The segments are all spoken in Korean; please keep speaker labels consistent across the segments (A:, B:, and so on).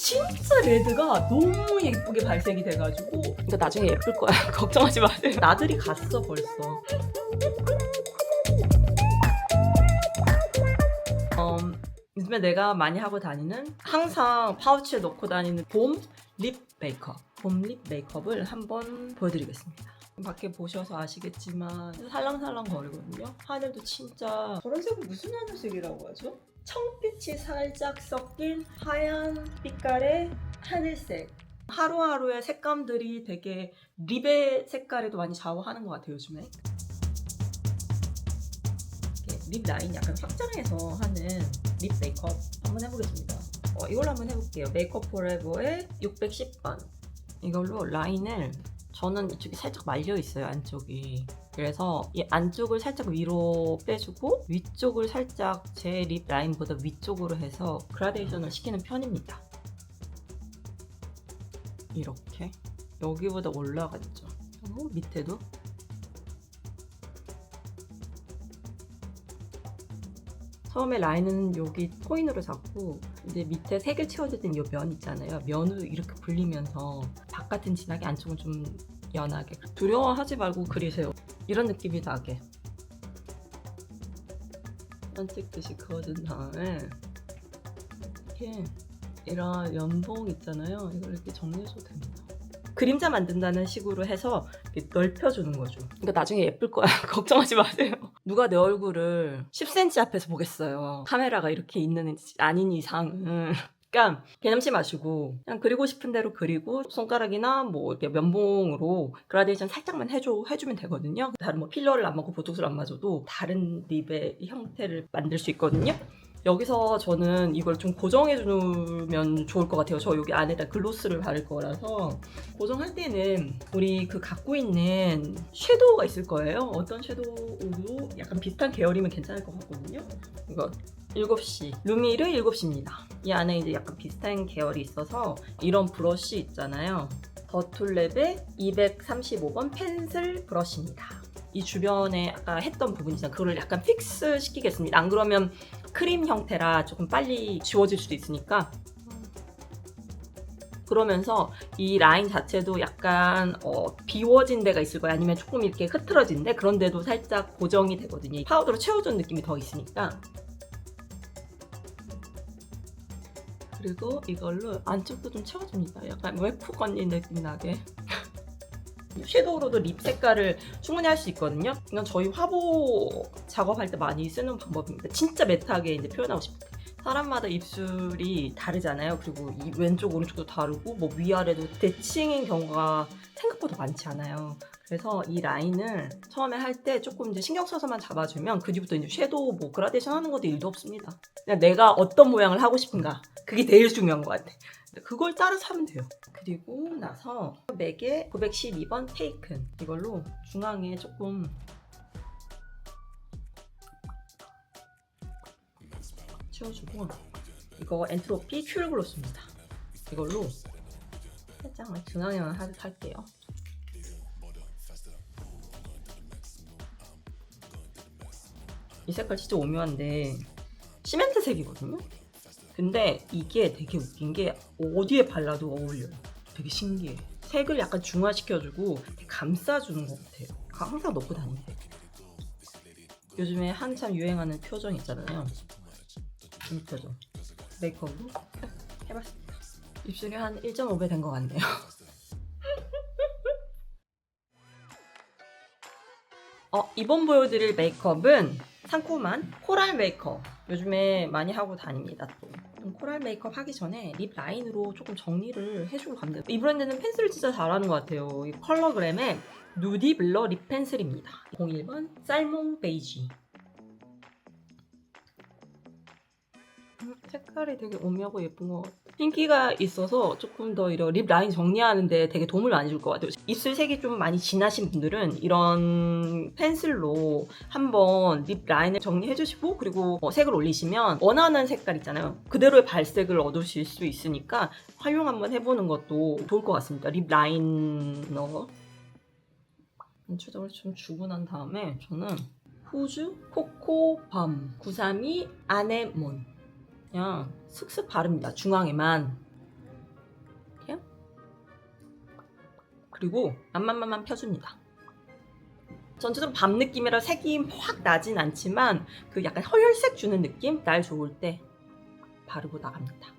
A: 진짜 레드가 너무 예쁘게 발색이 돼가지고 이거 나중에 예쁠 거야. 걱정하지 마세요. 나들이 갔어 벌써. 요즘에 내가 많이 하고 다니는, 항상 파우치에 넣고 다니는 봄 립 메이크업. 봄 립 메이크업을 한번 보여드리겠습니다. 밖에 보셔서 아시겠지만 살랑살랑 거리거든요. 하늘도 진짜, 저런 색은 무슨 하늘색이라고 하죠? 청빛이 살짝 섞인 하얀 빛깔의 하늘색. 하루하루의 색감들이 되게 립의 색깔에도 많이 좌우하는 것 같아요, 요즘에. 립 라인 약간 확장해서 하는 립 메이크업 한번 해보겠습니다. 이걸로 한번 해볼게요. 메이크업 포레버의 610번. 이걸로 라인을, 저는 이쪽이 살짝 말려 있어요, 안쪽이. 그래서 이 안쪽을 살짝 위로 빼주고 위쪽을 살짝 제 립 라인보다 위쪽으로 해서 그라데이션을 시키는 편입니다. 이렇게 여기보다 올라갔죠. 그리고 밑에도 처음에 라인은 여기 코인으로 잡고, 이제 밑에 색을 채워줄 땐 이 면 있잖아요. 면으로 이렇게 불리면서 바깥은 진하게 안쪽은 좀 연하게. 두려워하지 말고 그리세요. 이런 느낌이 나게. 찍듯이 그어준 다음에 이렇게 이런 연봉 있잖아요. 이걸 이렇게 정리해줘도 됩니다. 그림자 만든다는 식으로 해서 이렇게 넓혀주는 거죠. 이거 나중에 예쁠 거야. 걱정하지 마세요. 누가 내 얼굴을 10cm 앞에서 보겠어요. 카메라가 이렇게 있는 아닌 이상은. 그러니까 개념치 마시고 그냥 그리고 싶은 대로 그리고, 손가락이나 뭐 이렇게 면봉으로 그라데이션 살짝만 해주면 되거든요. 다른 뭐 필러를 안 맞고 보톡스를 안 맞아도 다른 립의 형태를 만들 수 있거든요. 여기서 저는 이걸 좀 고정해주면 좋을 것 같아요. 저 여기 안에다 글로스를 바를 거라서. 고정할 때는 우리 그 갖고 있는 섀도우가 있을 거예요. 어떤 섀도우도 약간 비슷한 계열이면 괜찮을 것 같거든요. 이거 7시 루미르 7시입니다. 이 안에 이제 약간 비슷한 계열이 있어서 이런 브러쉬 있잖아요. 더툴랩의 235번 펜슬 브러쉬입니다. 이 주변에 아까 했던 부분이잖아요. 그걸 약간 픽스 시키겠습니다. 안 그러면 크림 형태라 조금 빨리 지워질 수도 있으니까. 그러면서 이 라인 자체도 약간 비워진 데가 있을 거예요. 아니면 조금 이렇게 흐트러진 데, 그런 데도 살짝 고정이 되거든요. 파우더로 채워준 느낌이 더 있으니까. 그리고 이걸로 안쪽도 좀 채워줍니다. 약간 웨프 건니 느낌 나게. 섀도우로도 립 색깔을 충분히 할 수 있거든요. 이건 저희 화보 작업할 때 많이 쓰는 방법입니다. 진짜 매트하게 이제 표현하고 싶을 때. 사람마다 입술이 다르잖아요. 그리고 이 왼쪽 오른쪽도 다르고 뭐 위아래도 대칭인 경우가 생각보다 많지 않아요. 그래서 이 라인을 처음에 할 때 조금 이제 신경 써서만 잡아주면 그 뒤부터 이제 섀도우 뭐 그라데이션 하는 것도 일도 없습니다. 그냥 내가 어떤 모양을 하고 싶은가, 그게 제일 중요한 것 같아. 그걸 따라서 하면 돼요. 그리고 나서 맥의 912번 테이큰, 이걸로 중앙에 조금 채워주고, 이거 엔트로피 큐얼 글로스입니다. 이걸로 살짝 중앙에만 할게요. 이 색깔 진짜 오묘한데 시멘트색이거든요. 근데 이게 되게 웃긴 게 어디에 발라도 어울려요. 되게 신기해. 색을 약간 중화시켜주고 감싸주는 것 같아요. 항상 넣고 다니는데. 요즘에 한참 유행하는 표정 있잖아요. 이 표정. 메이크업으로 해봤습니다. 입술이 한 1.5배 된 것 같네요. 이번 보여드릴 메이크업은 상콤한 코랄 메이크업. 요즘에 많이 하고 다닙니다. 또 코랄 메이크업 하기 전에 립 라인으로 조금 정리를 해주고 가면 돼요. 이 브랜드는 펜슬을 진짜 잘하는 것 같아요. 이 컬러그램의 누디 블러 립 펜슬입니다. 01번 쌀몽 베이지. 색깔이 되게 오묘하고 예쁜 것 같아요. 핑키가 있어서 조금 더 이런 립 라인 정리하는데 되게 도움을 많이 줄 것 같아요. 입술 색이 좀 많이 진하신 분들은 이런 펜슬로 한번 립 라인을 정리해주시고, 그리고 색을 올리시면 원하는 색깔 있잖아요. 그대로의 발색을 얻으실 수 있으니까 활용 한번 해보는 것도 좋을 것 같습니다. 립 라이너 초점을 좀 주고 난 다음에 저는 후주 코코밤 932 아네몬 그냥 슥슥 바릅니다. 중앙에만. 그리고 앞만만 펴줍니다. 전체적으로 밤 느낌이라 색이 확 나진 않지만 그 약간 허혈색 주는 느낌? 날 좋을 때 바르고 나갑니다.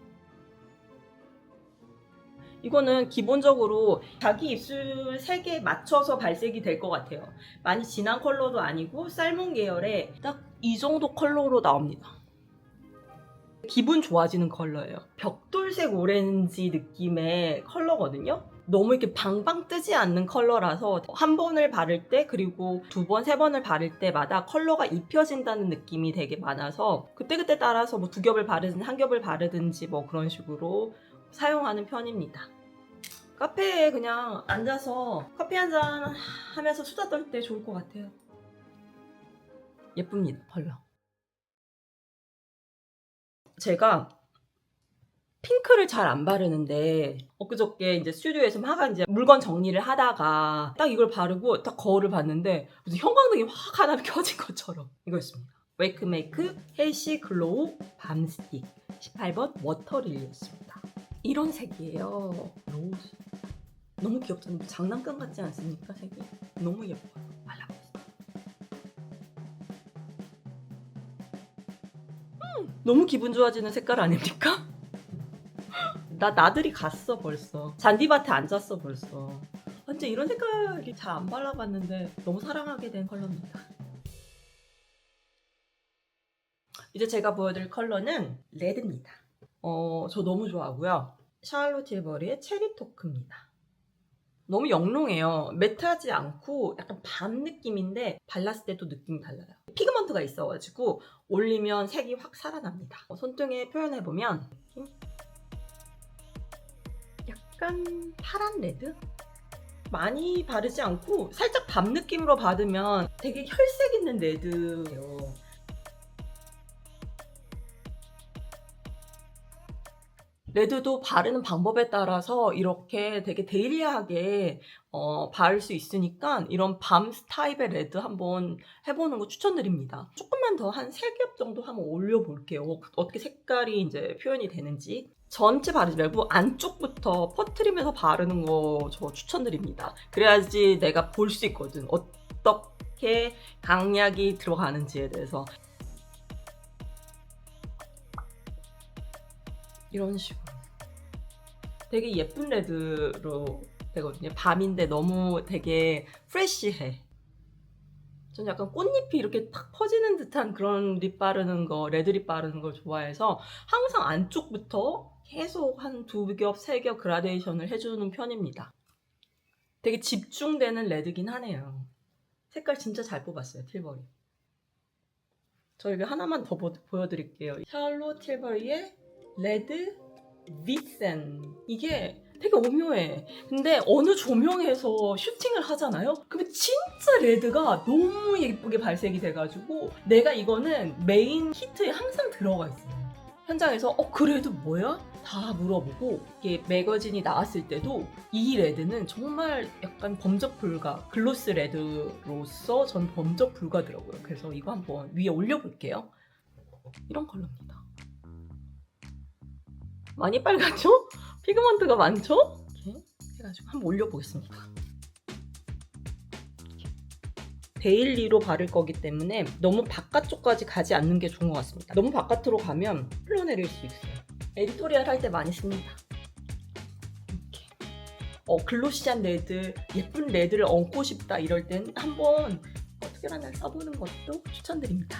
A: 이거는 기본적으로 자기 입술 색에 맞춰서 발색이 될 것 같아요. 많이 진한 컬러도 아니고 살몬 계열의 딱 이 정도 컬러로 나옵니다. 기분 좋아지는 컬러예요. 벽돌색 오렌지 느낌의 컬러거든요. 너무 이렇게 방방 뜨지 않는 컬러라서 한 번을 바를 때 그리고 두 번, 세 번을 바를 때마다 컬러가 입혀진다는 느낌이 되게 많아서 그때그때 따라서 뭐 두 겹을 바르든지 한 겹을 바르든지 뭐 그런 식으로 사용하는 편입니다. 카페에 그냥 앉아서 커피 한잔 하면서 수다 떨 때 좋을 것 같아요. 예쁩니다, 컬러. 제가 핑크를 잘 안 바르는데 엊그저께 이제 스튜디오에서 막 이제 물건 정리를 하다가 딱 이걸 바르고 딱 거울을 봤는데 무슨 형광등이 확 하나 켜진 것처럼 이거였습니다. 웨이크메이크 헬시 글로우 밤 스틱 18번 워터릴리였습니다. 이런 색이에요. 로즈. 너무 귀엽잖아요. 장난감 같지 않습니까? 색이 너무 예뻐요. 발라보겠습니다. 너무 기분 좋아지는 색깔 아닙니까? 나들이 갔어 벌써. 잔디밭에 앉았어 벌써. 완전 이런 색깔이 잘 안 발라봤는데 너무 사랑하게 된 컬러입니다. 이제 제가 보여드릴 컬러는 레드입니다. 저 너무 좋아하고요. 샤를롯 tilbury의 체리 토크입니다. 너무 영롱해요. 매트하지 않고 약간 밤 느낌인데 발랐을 때도 느낌이 달라요. 피그먼트가 있어가지고 올리면 색이 확 살아납니다. 손등에 표현해보면 약간 파란 레드? 많이 바르지 않고 살짝 밤 느낌으로 받으면 되게 혈색 있는 레드예요. 레드도 바르는 방법에 따라서 이렇게 되게 데일리하게 바를 수 있으니까 이런 밤 타입의 레드 한번 해보는 거 추천드립니다. 조금만 더 한 3겹 정도 한번 올려볼게요. 어떻게 색깔이 이제 표현이 되는지. 전체 바르지 말고 안쪽부터 퍼트리면서 바르는 거 저 추천드립니다. 그래야지 내가 볼 수 있거든. 어떻게 강약이 들어가는지에 대해서. 이런 식으로 되게 예쁜 레드로 되거든요. 밤인데 너무 되게 프레쉬해. 저는 약간 꽃잎이 이렇게 탁 퍼지는 듯한 그런 립 바르는 거, 레드 립 바르는 걸 좋아해서 항상 안쪽부터 계속 한 2겹, 3겹 그라데이션을 해주는 편입니다. 되게 집중되는 레드긴 하네요. 색깔 진짜 잘 뽑았어요, 틸버리. 저 여기 하나만 더 보여드릴게요. 샬롯 틸버리의 레드 윗센. 이게 되게 오묘해. 근데 어느 조명에서 슈팅을 하잖아요? 그러면 진짜 레드가 너무 예쁘게 발색이 돼가지고 내가 이거는 메인 히트에 항상 들어가 있어요. 현장에서 그 레드 뭐야? 다 물어보고 이게 매거진이 나왔을 때도 이 레드는 정말 약간 범접 불가, 글로스 레드로서 전 범접 불가더라고요. 그래서 이거 한번 위에 올려볼게요. 이런 컬러입니다. 많이 빨갛죠? 피그먼트가 많죠? 이렇게 해가지고 한번 올려보겠습니다. 데일리로 바를 거기 때문에 너무 바깥쪽까지 가지 않는 게 좋은 것 같습니다. 너무 바깥으로 가면 흘러내릴 수 있어요. 에디토리얼 할 때 많이 씁니다. 이렇게. 글로시한 레드, 예쁜 레드를 얹고 싶다 이럴 땐 한번 어떻게라나 써보는 것도 추천드립니다.